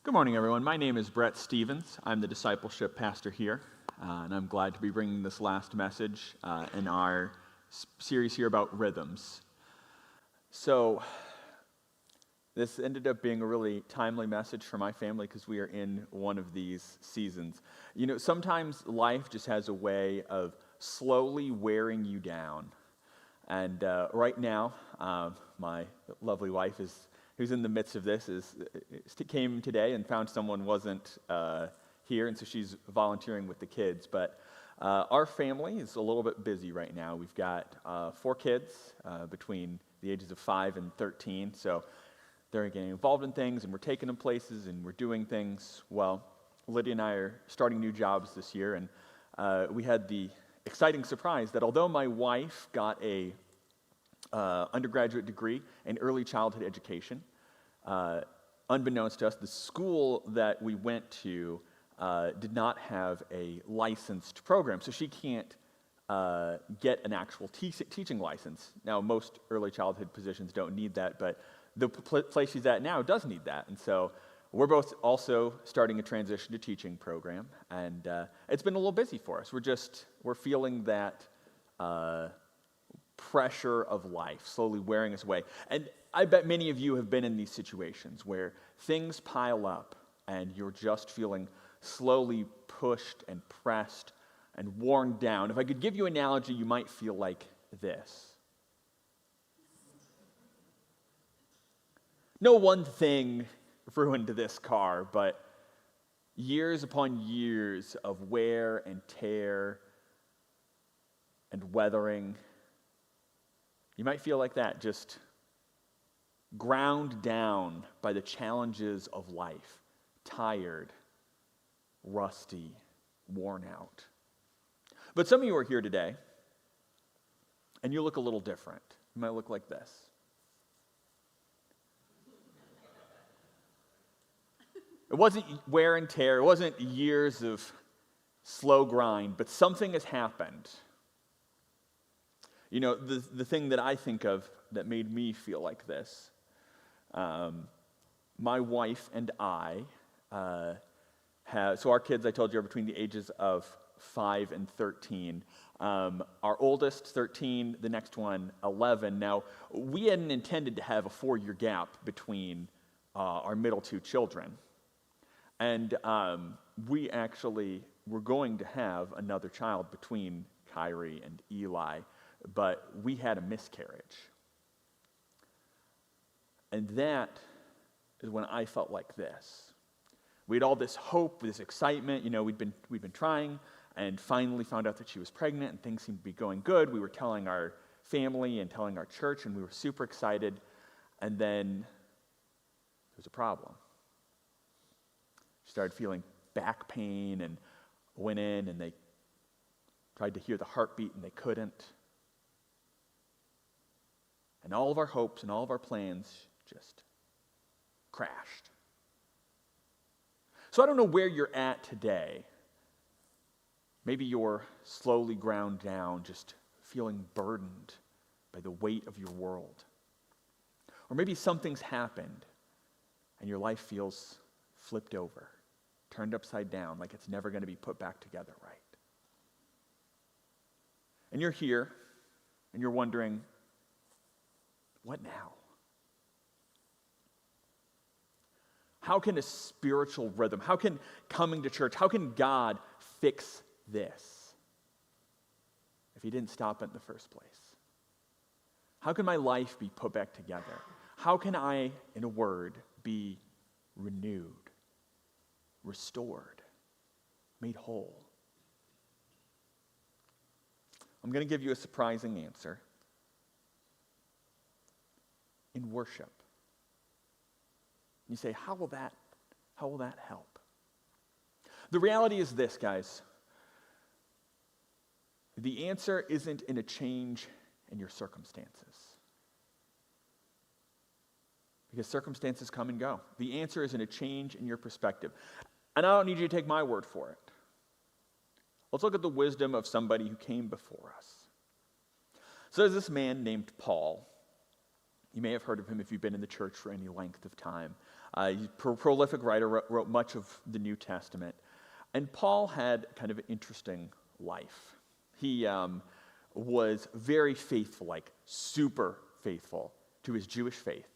Good morning, everyone. My name is Brett Stevens. I'm the discipleship pastor here, and I'm glad to be bringing this last message in our series here about rhythms. So, this ended up being a really timely message for my family because we are in one of these seasons. You know, sometimes life just has a way of slowly wearing you down. And right now, my lovely wife who's in the midst of this, came today and found someone wasn't here, and so she's volunteering with the kids. But our family is a little bit busy right now. We've got 4 kids between the ages of 5 and 13, so they're getting involved in things, and we're taking them places, and we're doing things. Well, Lydia and I are starting new jobs this year, and we had the exciting surprise that although my wife got a undergraduate degree in early childhood education, unbeknownst to us, the school that we went to did not have a licensed program, so she can't get an actual teaching license. Now, most early childhood positions don't need that, but the place she's at now does need that, and so we're both also starting a transition to teaching program, and it's been a little busy for us. We're feeling that pressure of life slowly wearing us away. And I bet many of you have been in these situations where things pile up and you're just feeling slowly pushed and pressed and worn down. If I could give you an analogy, you might feel like this. No one thing ruined this car, but years upon years of wear and tear and weathering. You might feel like that, just ground down by the challenges of life, tired, rusty, worn out. But some of you are here today, and you look a little different. You might look like this. It wasn't wear and tear, it wasn't years of slow grind, but something has happened. You know, the thing that I think of that made me feel like this, my wife and I so our kids, I told you, are between the ages of 5 and 13. Our oldest, 13, the next one, 11. Now, we hadn't intended to have a 4-year gap between our middle 2 children. And we actually were going to have another child between Kyrie and Eli, but we had a miscarriage. And that is when I felt like this. We had all this hope, this excitement. You know, we'd been trying, and finally found out that she was pregnant, and things seemed to be going good. We were telling our family and telling our church, and we were super excited. And then there was a problem. She started feeling back pain, and went in, and they tried to hear the heartbeat, and they couldn't. And all of our hopes and all of our plans just crashed. So I don't know where you're at today. Maybe you're slowly ground down, just feeling burdened by the weight of your world. Or maybe something's happened and your life feels flipped over, turned upside down, like it's never going to be put back together right. And you're here and you're wondering, what now? How can a spiritual rhythm, how can coming to church, how can God fix this if he didn't stop it in the first place? How can my life be put back together? How can I, in a word, be renewed, restored, made whole? I'm going to give you a surprising answer. In worship. You say, how will that help? The reality is this, guys. The answer isn't in a change in your circumstances. Because circumstances come and go. The answer is in a change in your perspective. And I don't need you to take my word for it. Let's look at the wisdom of somebody who came before us. So there's this man named Paul. You may have heard of him if you've been in the church for any length of time. He's a prolific writer, wrote much of the New Testament. And Paul had kind of an interesting life. He was very faithful, like super faithful to his Jewish faith.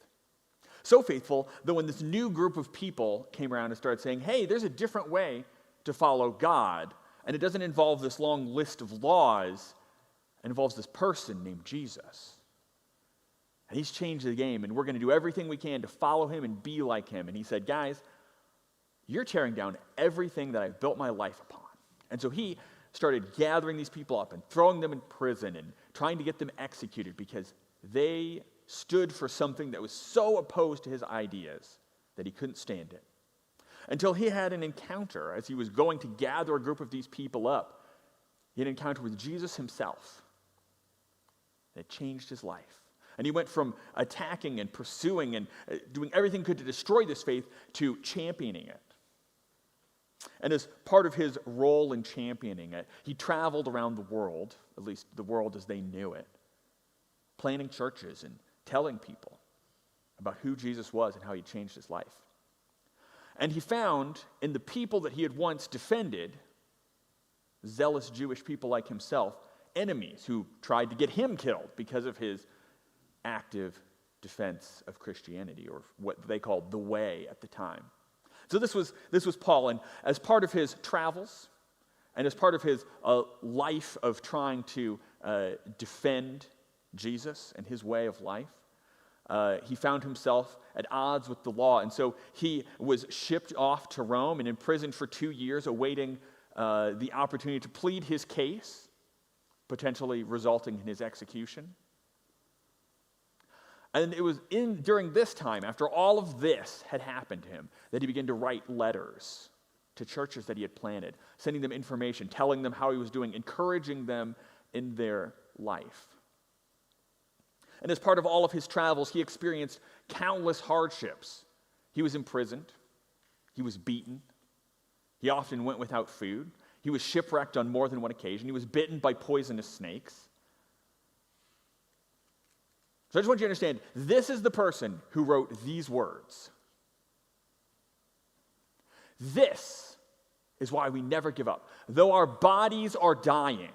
So faithful that when this new group of people came around and started saying, hey, there's a different way to follow God, and it doesn't involve this long list of laws, it involves this person named Jesus. And he's changed the game, and we're going to do everything we can to follow him and be like him. And he said, guys, you're tearing down everything that I've built my life upon. And so he started gathering these people up and throwing them in prison and trying to get them executed because they stood for something that was so opposed to his ideas that he couldn't stand it. Until he had an encounter as he was going to gather a group of these people up. He had an encounter with Jesus himself. It changed his life. And he went from attacking and pursuing and doing everything he could to destroy this faith to championing it. And as part of his role in championing it, he traveled around the world, at least the world as they knew it, planting churches and telling people about who Jesus was and how he changed his life. And he found in the people that he had once defended, zealous Jewish people like himself, enemies who tried to get him killed because of his active defense of Christianity, or what they called the way at the time. So this was Paul, and as part of his travels, and as part of his life of trying to defend Jesus and his way of life, he found himself at odds with the law, and so he was shipped off to Rome and imprisoned for 2 years, awaiting the opportunity to plead his case, potentially resulting in his execution. And it was during this time, after all of this had happened to him, that he began to write letters to churches that he had planted, sending them information, telling them how he was doing, encouraging them in their life. And as part of all of his travels, he experienced countless hardships. He was imprisoned. He was beaten. He often went without food. He was shipwrecked on more than one occasion. He was bitten by poisonous snakes. So I just want you to understand, this is the person who wrote these words. This is why we never give up. Though our bodies are dying,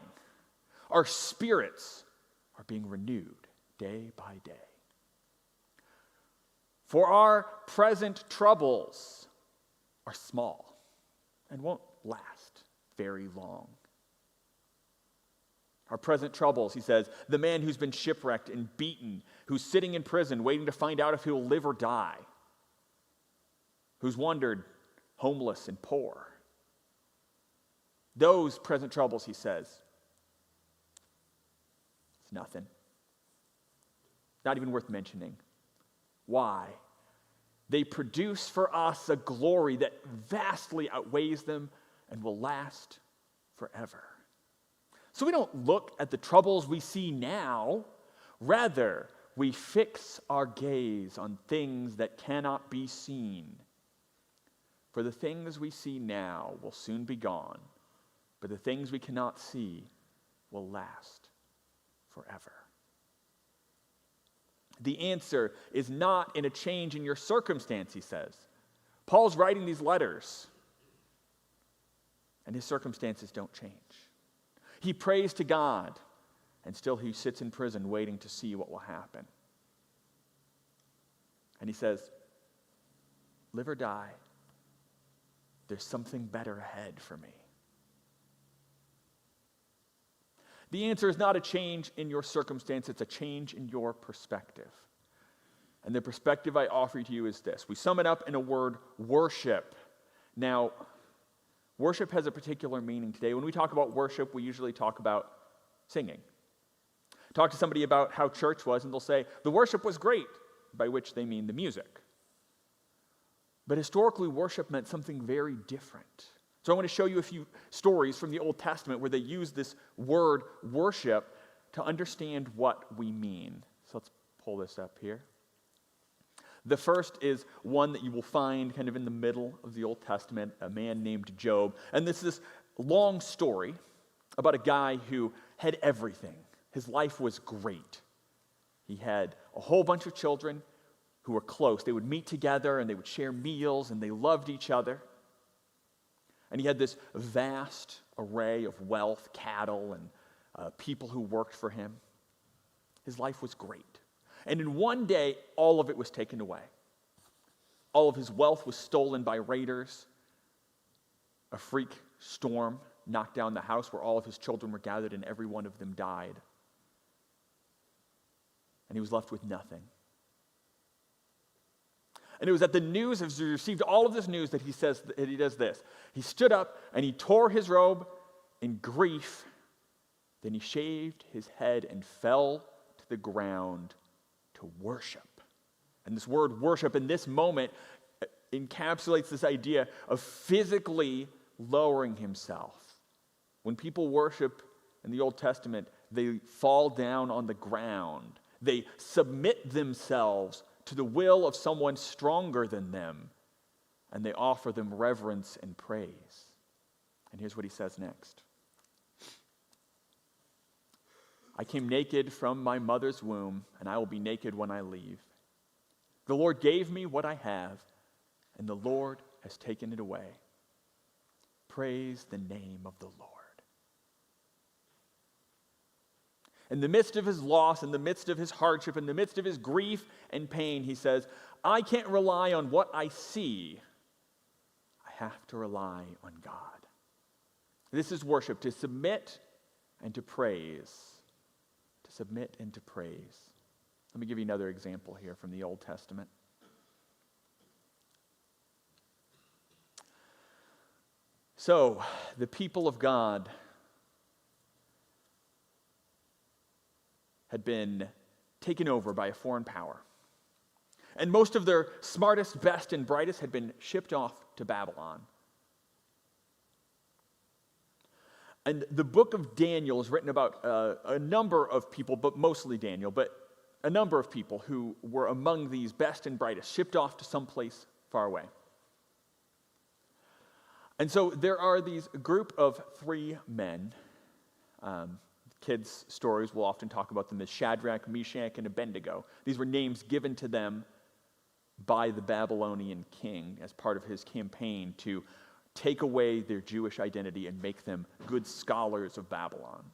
our spirits are being renewed day by day. For our present troubles are small and won't last very long. Our present troubles, he says, the man who's been shipwrecked and beaten, who's sitting in prison waiting to find out if he'll live or die, who's wandered homeless and poor. Those present troubles, he says, it's nothing. Not even worth mentioning. Why? They produce for us a glory that vastly outweighs them and will last forever. So we don't look at the troubles we see now. Rather, we fix our gaze on things that cannot be seen. For the things we see now will soon be gone, but the things we cannot see will last forever. The answer is not in a change in your circumstance, he says. Paul's writing these letters, and his circumstances don't change. He prays to God, and still he sits in prison waiting to see what will happen. And he says, live or die, there's something better ahead for me. The answer is not a change in your circumstance, it's a change in your perspective. And the perspective I offer to you is this. We sum it up in a word, worship. Now, worship has a particular meaning today. When we talk about worship, we usually talk about singing. Talk to somebody about how church was, and they'll say, the worship was great, by which they mean the music. But historically, worship meant something very different. So I want to show you a few stories from the Old Testament where they use this word worship to understand what we mean. So let's pull this up here. The first is one that you will find kind of in the middle of the Old Testament, a man named Job. And this is this long story about a guy who had everything. His life was great. He had a whole bunch of children, who were close. They would meet together and they would share meals and they loved each other. And he had this vast array of wealth, cattle, and people who worked for him. His life was great. And in one day, all of it was taken away. All of his wealth was stolen by raiders. A freak storm knocked down the house where all of his children were gathered, and every one of them died. And he was left with nothing. And it was at the news, as he received all of this news, that he does this. He stood up and he tore his robe in grief. Then he shaved his head and fell to the ground to worship. And this word worship in this moment encapsulates this idea of physically lowering himself. When people worship in the Old Testament, they fall down on the ground. They submit themselves to the will of someone stronger than them, and they offer them reverence and praise. And here's what he says next. I came naked from my mother's womb, and I will be naked when I leave. The Lord gave me what I have, and the Lord has taken it away. Praise the name of the Lord. In the midst of his loss, in the midst of his hardship, in the midst of his grief and pain, he says, I can't rely on what I see. I have to rely on God. This is worship, to submit and to praise. To submit and to praise. Let me give you another example here from the Old Testament. So, the people of God had been taken over by a foreign power. And most of their smartest, best, and brightest had been shipped off to Babylon. And the book of Daniel is written about a number of people, but mostly Daniel, but a number of people who were among these best and brightest, shipped off to someplace far away. And so there are these group of 3 men. Kids' stories will often talk about them as Shadrach, Meshach, and Abednego. These were names given to them by the Babylonian king as part of his campaign to take away their Jewish identity and make them good scholars of Babylon.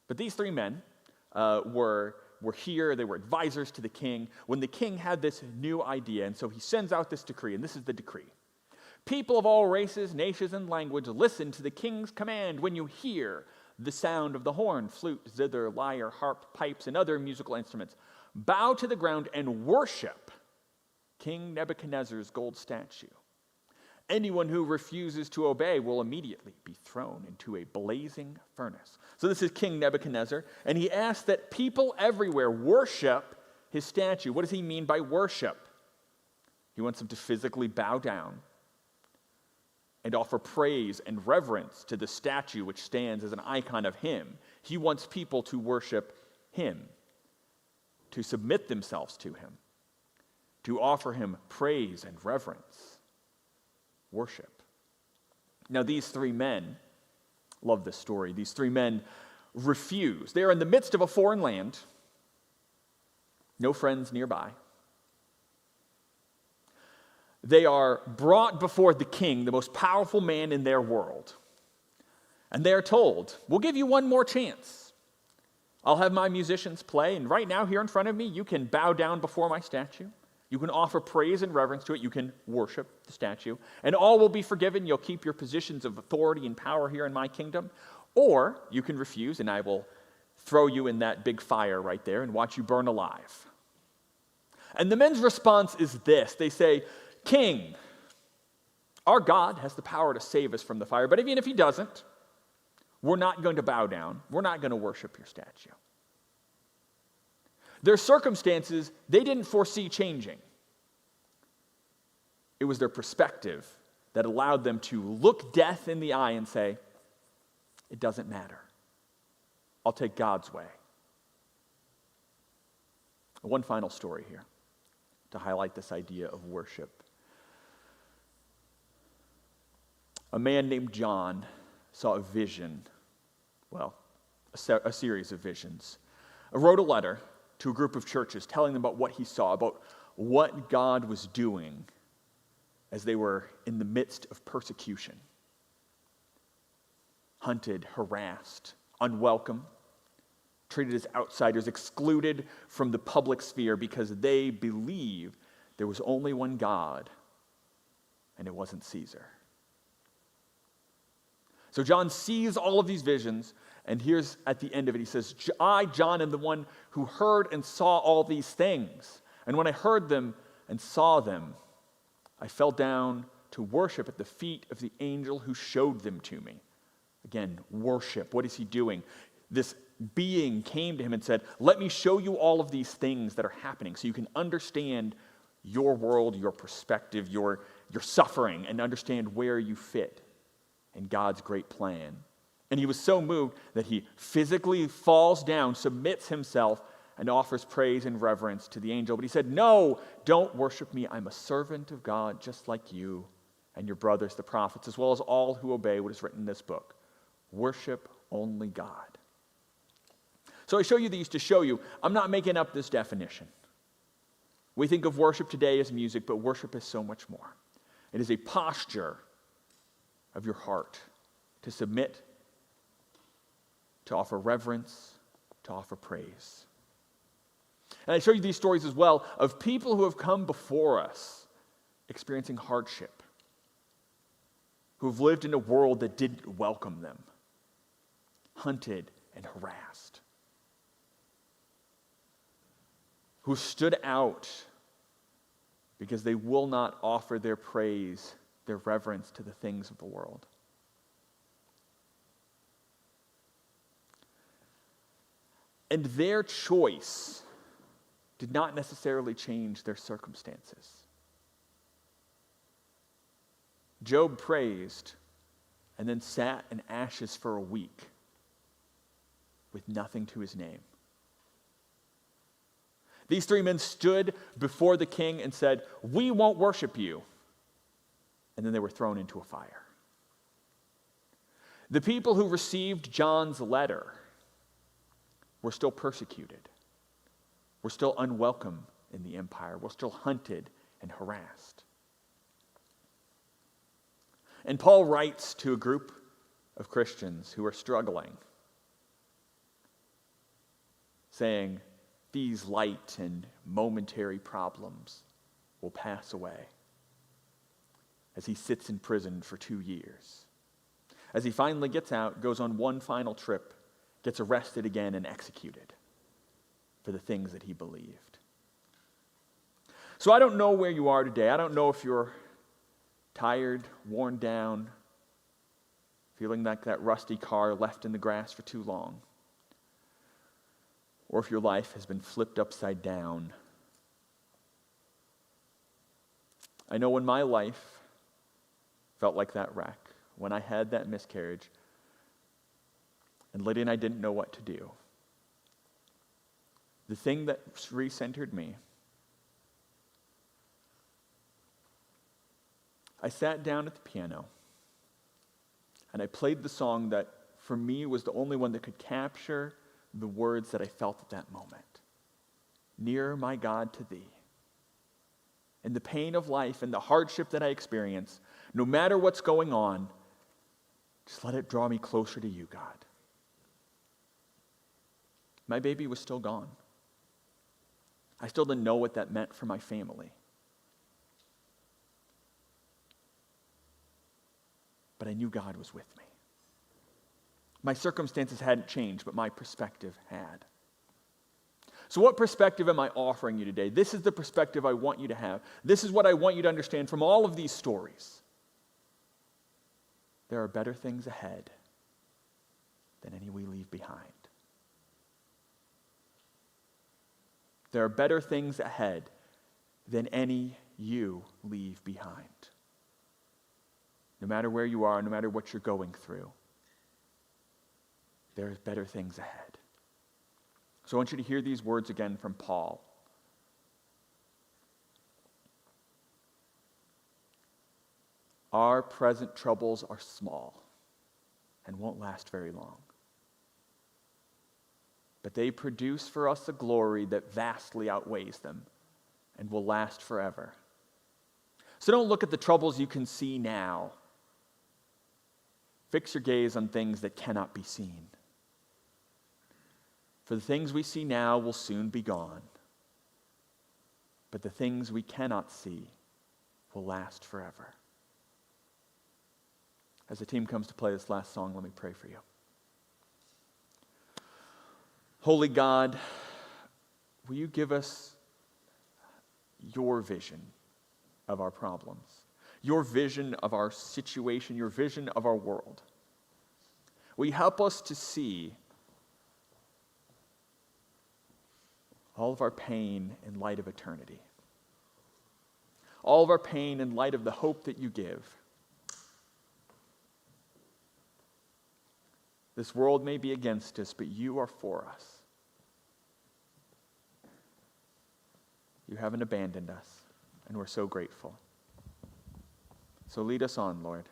But these 3 men were here. They were advisors to the king when the king had this new idea. And so he sends out this decree, and this is the decree. People of all races, nations, and language, listen to the king's command when you hear the sound of the horn, flute, zither, lyre, harp, pipes, and other musical instruments. Bow to the ground and worship King Nebuchadnezzar's gold statue. Anyone who refuses to obey will immediately be thrown into a blazing furnace. So this is King Nebuchadnezzar, and he asks that people everywhere worship his statue. What does he mean by worship? He wants them to physically bow down and offer praise and reverence to the statue which stands as an icon of him. He wants people to worship him, to submit themselves to him, to offer him praise and reverence. Worship. Now these 3 men, love this story, these 3 men refuse. They are in the midst of a foreign land, no friends nearby. They are brought before the king, the most powerful man in their world. And they are told, we'll give you one more chance. I'll have my musicians play, and right now here in front of me, you can bow down before my statue. You can offer praise and reverence to it. You can worship the statue. And all will be forgiven. You'll keep your positions of authority and power here in my kingdom. Or you can refuse, and I will throw you in that big fire right there and watch you burn alive. And the men's response is this. They say, King, our God has the power to save us from the fire, but even if he doesn't, we're not going to bow down. We're not going to worship your statue. Their circumstances, they didn't foresee changing. It was their perspective that allowed them to look death in the eye and say, it doesn't matter. I'll take God's way. One final story here to highlight this idea of worship. A man named John saw a vision, a series of visions. He wrote a letter to a group of churches, telling them about what he saw, about what God was doing as they were in the midst of persecution. Hunted, harassed, unwelcome, treated as outsiders, excluded from the public sphere because they believed there was only one God, and it wasn't Caesar. So John sees all of these visions, and here's at the end of it, he says, I, John, am the one who heard and saw all these things. And when I heard them and saw them, I fell down to worship at the feet of the angel who showed them to me. Again, worship. What is he doing? This being came to him and said, let me show you all of these things that are happening so you can understand your world, your perspective, your suffering, and understand where you fit in God's great plan. And he was so moved that he physically falls down, submits himself, and offers praise and reverence to the angel. But he said, no, don't worship me. I'm a servant of God just like you and your brothers, the prophets, as well as all who obey what is written in this book. Worship only God. So I show you these to show you, I'm not making up this definition. We think of worship today as music, but worship is so much more. It is a posture of your heart to submit, to offer reverence, to offer praise. And I show you these stories as well of people who have come before us experiencing hardship, who have lived in a world that didn't welcome them, hunted and harassed, who stood out because they will not offer their praise, their reverence to the things of the world. And their choice did not necessarily change their circumstances. Job praised and then sat in ashes for a week with nothing to his name. These three men stood before the king and said, we won't worship you. And then they were thrown into a fire. The people who received John's letter were still persecuted. Were still unwelcome in the empire. Were still hunted and harassed. And Paul writes to a group of Christians who are struggling, saying, these light and momentary problems will pass away, as he sits in prison for 2 years. As he finally gets out, goes on one final trip, gets arrested again and executed for the things that he believed. So I don't know where you are today. I don't know if you're tired, worn down, feeling like that rusty car left in the grass for too long, or if your life has been flipped upside down. I know when my life felt like that wreck, when I had that miscarriage, and Lydia and I didn't know what to do, the thing that recentered me, I sat down at the piano and I played the song that for me was the only one that could capture the words that I felt at that moment. Nearer, my God, to thee. In the pain of life and the hardship that I experience, no matter what's going on, just let it draw me closer to you, God. My baby was still gone. I still didn't know what that meant for my family. But I knew God was with me. My circumstances hadn't changed, but my perspective had. So what perspective am I offering you today? This is the perspective I want you to have. This is what I want you to understand from all of these stories. There are better things ahead than any we leave behind. There are better things ahead than any you leave behind. No matter where you are, no matter what you're going through, there's better things ahead. So I want you to hear these words again from Paul. Our present troubles are small and won't last very long. but they produce for us a glory that vastly outweighs them and will last forever. So don't look at the troubles you can see now. Fix your gaze on things that cannot be seen. For the things we see now will soon be gone, but the things we cannot see will last forever. As the team comes to play this last song, let me pray for you. Holy God, will you give us your vision of our problems, your vision of our situation, your vision of our world? Will you help us to see all of our pain in light of eternity, all of our pain in light of the hope that you give? This world may be against us, but you are for us. You haven't abandoned us, and we're so grateful. So lead us on, Lord.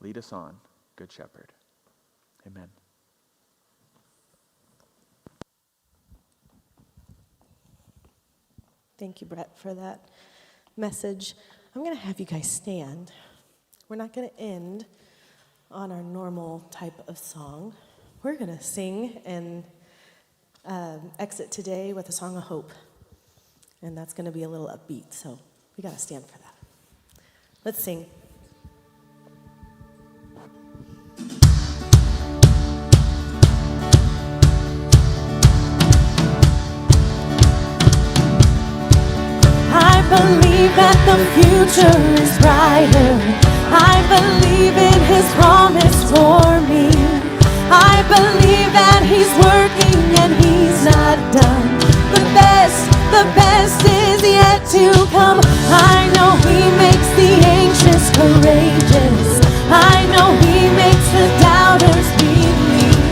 Lead us on, Good Shepherd. Amen. Thank you, Brett, for that message. I'm going to have you guys stand. We're not going to end on our normal type of song. We're going to sing and exit today with a song of hope. And that's going to be a little upbeat, so we got to stand for that. Let's sing. I believe that the future is brighter. I believe in his promise for me. I believe that he's working and he's not done. The best is yet to come. I know he makes the anxious courageous. I know he makes the doubters believe.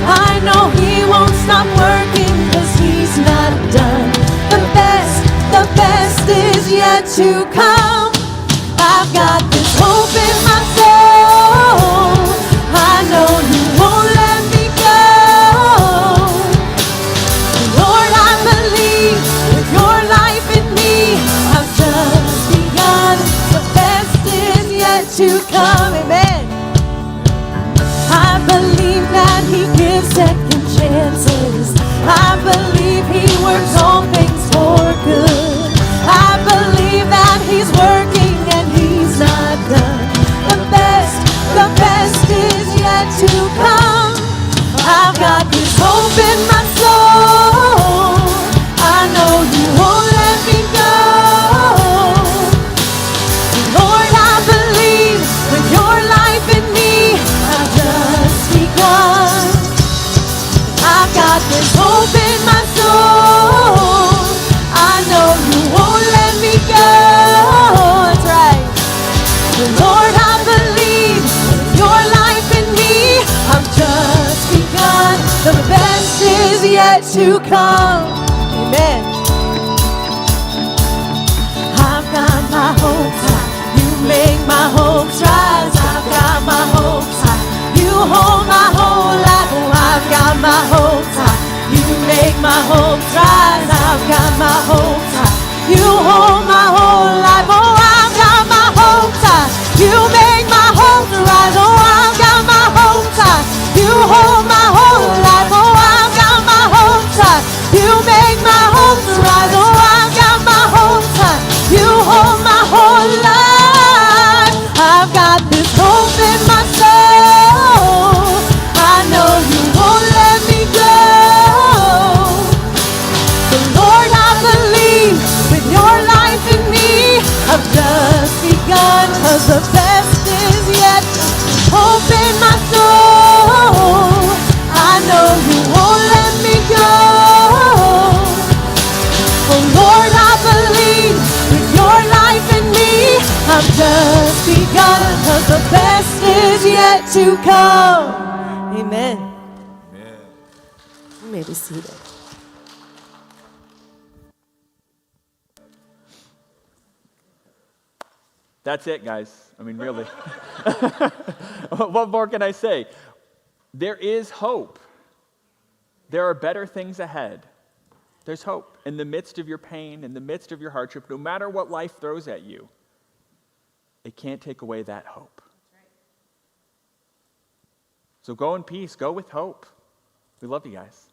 I know he won't stop working 'cause he's not done. The best is yet to come. I've got this hope in my soul. I know you won't let me go. Lord, I believe with your life in me, I've just begun. The best is yet to come. Amen. I believe that he gives second chances. I believe he works all things for good. I believe that he's working and he's not done. The best is yet to come. I've got this hope in my soul. I know you won't let me go. Lord, I believe with your life in me, I've just begun. I've got this hope in my soul. I know you won't let me go. That's right. Lord, I believe with your life in me, I've just begun. The best is yet to come. Amen. I've got my hopes high. You make my hopes rise. I've got my hopes high. You hold my whole life. Oh, I've got my hopes high. You make my hopes rise. I've got my hopes high. You hold my whole life. Oh, I've got my hopes high. You make my hopes rise. Oh, I've got my hopes high. You hold my whole life. Oh, I've got my hopes high. You make my hopes rise. Oh, I've got my hopes high. You hold my whole life. I've got this hope in my soul. I know you won't let me go. Lord, I believe with your life in me, I've just begun. 'Cause the best is yet. Hope in my soul. I know you won't let me go. Oh Lord, I believe with your life in me, I've just begun. 'Cause the best is yet to come. Amen. Amen. You may be seated. That's it, guys. I mean, really. What more can I say? There is hope. There are better things ahead. There's hope in the midst of your pain, in the midst of your hardship, no matter what life throws at you. It can't take away that hope. So go in peace. Go with hope. We love you guys.